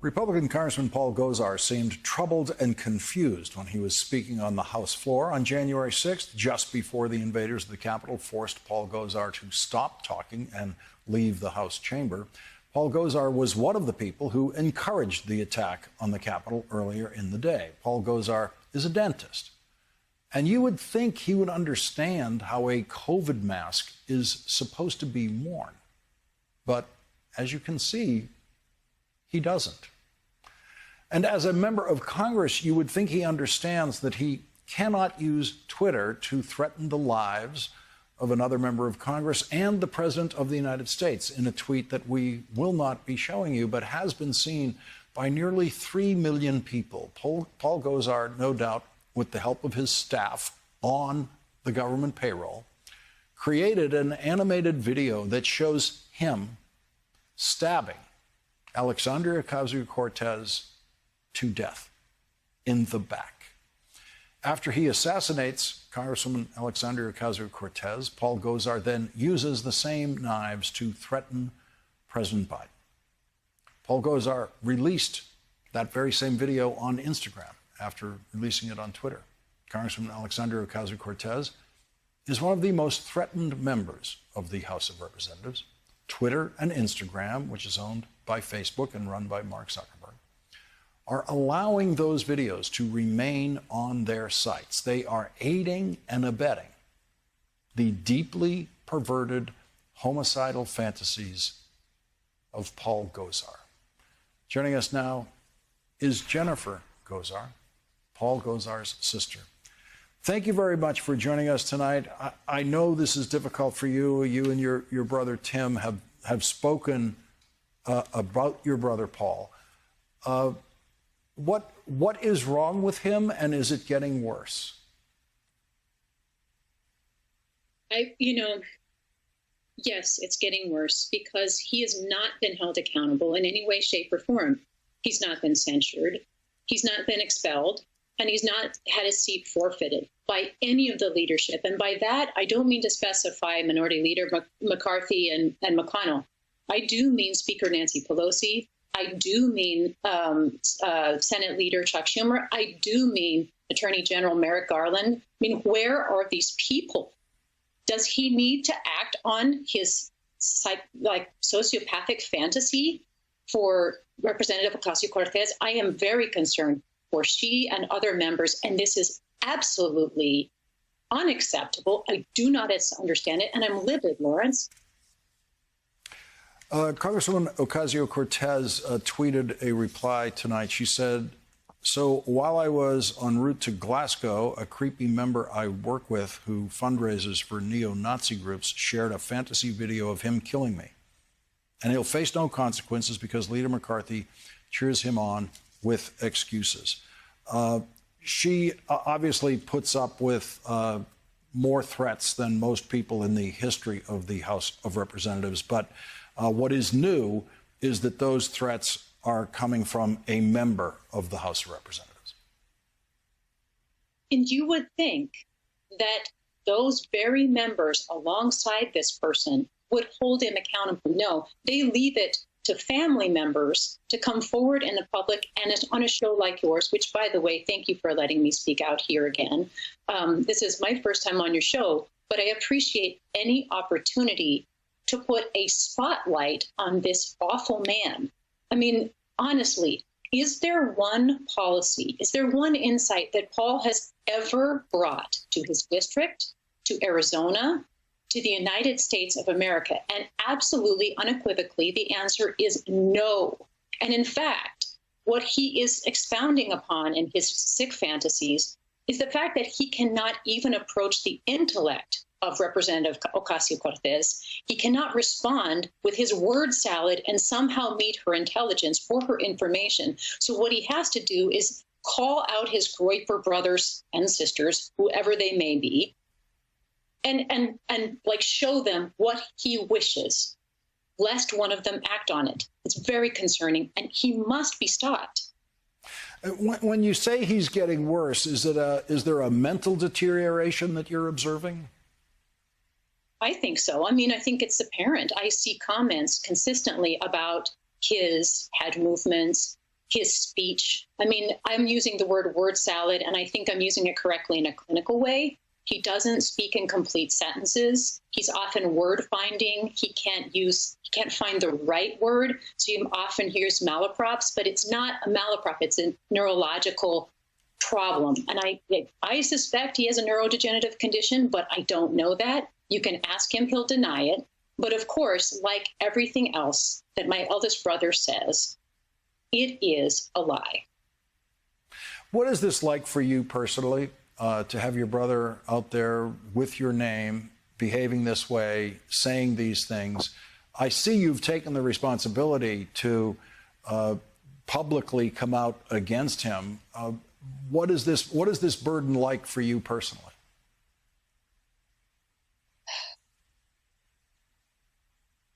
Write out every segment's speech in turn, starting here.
Republican Congressman Paul Gosar seemed troubled and confused when he was speaking on the House floor on January 6th, just before the invaders of the Capitol forced Paul Gosar to stop talking and leave the House chamber. Paul Gosar was one of the people who encouraged the attack on the Capitol earlier in the day. Paul Gosar is a dentist, and you would think he would understand how a COVID mask is supposed to be worn. But as you can see, he doesn't. And as a member of Congress, you would think he understands that he cannot use Twitter to threaten the lives of another member of Congress and the President of the United States in a tweet that we will not be showing you, but has been seen by nearly 3 million people. Paul Gosar, no doubt with the help of his staff on the government payroll, created an animated video that shows him stabbing Alexandria Ocasio-Cortez to death in the back. After he assassinates Congresswoman Alexandria Ocasio-Cortez, Paul Gosar then uses the same knives to threaten President Biden. Paul Gosar released that very same video on Instagram after releasing it on Twitter. Congresswoman Alexandria Ocasio-Cortez is one of the most threatened members of the House of Representatives. Twitter and Instagram, which is owned by Facebook and run by Mark Zuckerberg, are allowing those videos to remain on their sites. They are aiding and abetting the deeply perverted homicidal fantasies of Paul Gosar. Joining us now is Jennifer Gosar, Paul Gosar's sister. Thank you very much for joining us tonight. I know this is difficult for you. You and your brother Tim have spoken about your brother Paul. What is wrong with him, and is it getting worse? Yes, it's getting worse because he has not been held accountable in any way, shape, or form. He's not been censured. He's not been expelled. And he's not had his seat forfeited by any of the leadership. And by that, I don't mean to specify Minority Leader McCarthy and McConnell. I do mean Speaker Nancy Pelosi. I do mean Senate Leader Chuck Schumer. I do mean Attorney General Merrick Garland. I mean, where are these people? Does he need to act on his sociopathic fantasy for Representative Ocasio-Cortez? I am very concerned for she and other members, and this is absolutely unacceptable. I do not understand it, and I'm livid, Lawrence. Congresswoman Ocasio-Cortez tweeted a reply tonight. She said, "So while I was en route to Glasgow, a creepy member I work with who fundraises for neo-Nazi groups shared a fantasy video of him killing me. And he'll face no consequences because Leader McCarthy cheers him on with excuses." She obviously puts up with more threats than most people in the history of the House of Representatives. But what is new is that those threats are coming from a member of the House of Representatives. And you would think that those very members alongside this person would hold him accountable. No, they leave it to family members to come forward in the public, and it's on a show like yours, which, by the way, thank you for letting me speak out here again. This is my first time on your show, but I appreciate any opportunity to put a spotlight on this awful man. I mean, honestly, is there one policy, is there one insight that Paul has ever brought to his district, to Arizona, to the United States of America? And absolutely, unequivocally, the answer is no. And in fact, what he is expounding upon in his sick fantasies is the fact that he cannot even approach the intellect of Representative Ocasio-Cortez. He cannot respond with his word salad and somehow meet her intelligence or her information. So what he has to do is call out his Groyper brothers and sisters, whoever they may be, and show them what he wishes, lest one of them act on it. It's very concerning, and he must be stopped. When you say he's getting worse, is there a mental deterioration that you're observing? I think so. I mean, I think it's apparent. I see comments consistently about his head movements, his speech. I mean, I'm using the word salad, and I think I'm using it correctly in a clinical way. He doesn't speak in complete sentences. He's often word finding. He can't find the right word. So you often hears malaprops, but it's not a malaprop. It's a neurological problem. And I suspect he has a neurodegenerative condition, but I don't know that. You can ask him, he'll deny it. But of course, like everything else that my eldest brother says, it is a lie. What is this like for you personally, to have your brother out there with your name, behaving this way, saying these things? I see you've taken the responsibility to publicly come out against him. What is this burden like for you personally?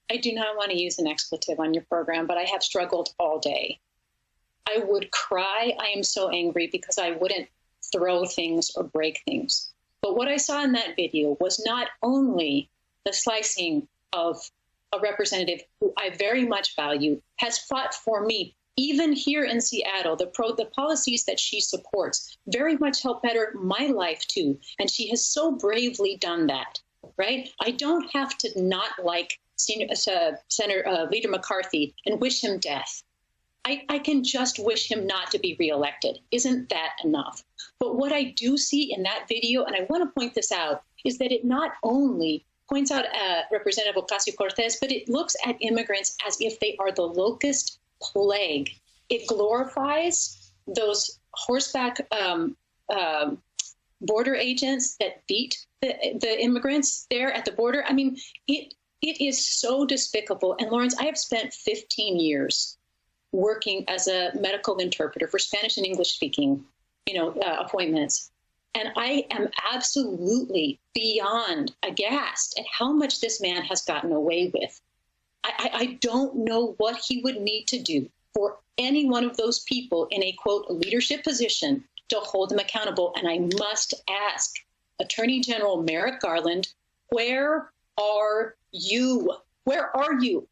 I do not want to use an expletive on your program, but I have struggled all day. I would cry. I am so angry because I wouldn't throw things or break things. But what I saw in that video was not only the slicing of a representative who I very much value, has fought for me, even here in Seattle. The policies that she supports very much help better my life too. And she has so bravely done that, right? I don't have to not like Leader McCarthy and wish him death. I can just wish him not to be reelected. Isn't that enough? But what I do see in that video, and I want to point this out, is that it not only points out Representative Ocasio-Cortez, but it looks at immigrants as if they are the locust plague. It glorifies those horseback border agents that beat the immigrants there at the border. I mean, it is so despicable. And Lawrence, I have spent 15 years working as a medical interpreter for Spanish and English speaking, appointments. And I am absolutely beyond aghast at how much this man has gotten away with. I don't know what he would need to do for any one of those people in a, quote, leadership position to hold him accountable. And I must ask Attorney General Merrick Garland, where are you? Where are you?